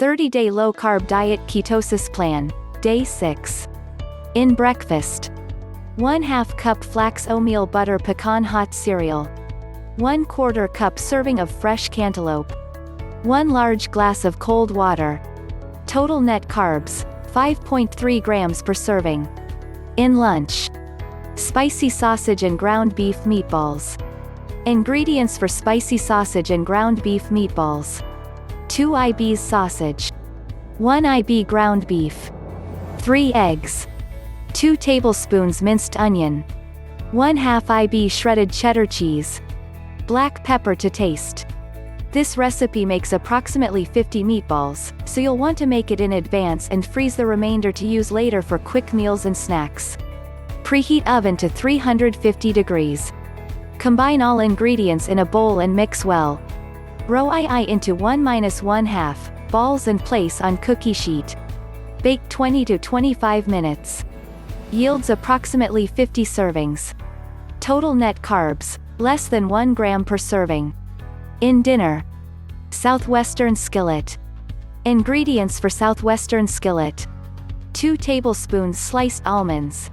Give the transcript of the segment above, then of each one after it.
30-day low-carb diet ketosis plan, day 6. In breakfast. 1/2 cup flax oatmeal butter pecan hot cereal. 1/4 cup serving of fresh cantaloupe. 1 large glass of cold water. Total net carbs, 5.3 grams per serving. In lunch. Spicy sausage and ground beef meatballs. Ingredients for spicy sausage and ground beef meatballs. 2 IBs sausage. 1 IB ground beef. 3 eggs. 2 tablespoons minced onion. 1/2 IB shredded cheddar cheese. Black pepper to taste. This recipe makes approximately 50 meatballs, so you'll want to make it in advance and freeze the remainder to use later for quick meals and snacks. Preheat oven to 350 degrees. Combine all ingredients in a bowl and mix well. Roll II into 1-1/2 balls and place on cookie sheet. Bake 20 to 25 minutes. Yields approximately 50 servings. Total net carbs, less than 1 gram per serving. In dinner. Southwestern skillet. Ingredients for southwestern skillet. 2 tablespoons sliced almonds.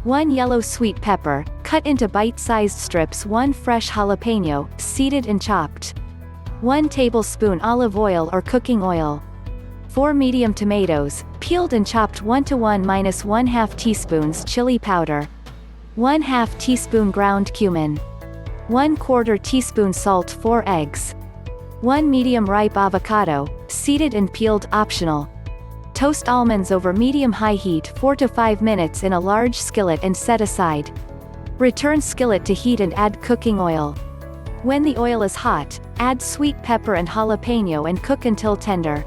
1 yellow sweet pepper, cut into bite-sized strips. 1 fresh jalapeno, seeded and chopped. 1 tablespoon olive oil or cooking oil. 4 medium tomatoes, peeled and chopped. 1 to 1-1/2 teaspoons chili powder. 1/2 teaspoon ground cumin. 1/4 teaspoon salt. 4 eggs. 1 medium-ripe avocado, seeded and peeled, optional. Toast almonds over medium-high heat 4 to 5 minutes in a large skillet and set aside. Return skillet to heat and add cooking oil. When the oil is hot, add sweet pepper and jalapeno and cook until tender.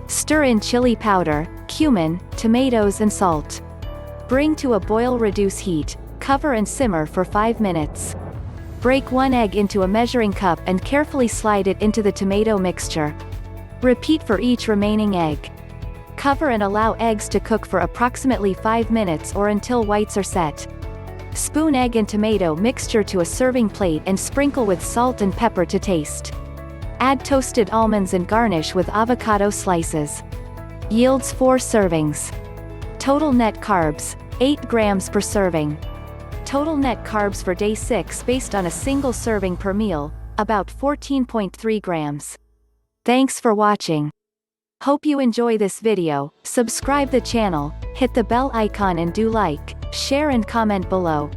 Stir in chili powder, cumin, tomatoes and salt. Bring to a boil. Reduce heat, cover and simmer for 5 minutes. Break 1 egg into a measuring cup and carefully slide it into the tomato mixture. Repeat for each remaining egg. Cover and allow eggs to cook for approximately 5 minutes or until whites are set. Spoon egg and tomato mixture to a serving plate and sprinkle with salt and pepper to taste. Add toasted almonds and garnish with avocado slices. Yields 4 servings. Total net carbs, 8 grams per serving. Total net carbs for day 6 based on a single serving per meal, about 14.3 grams. Thanks for watching. Hope you enjoy this video. Subscribe the channel, hit the bell icon and do like, share and comment below.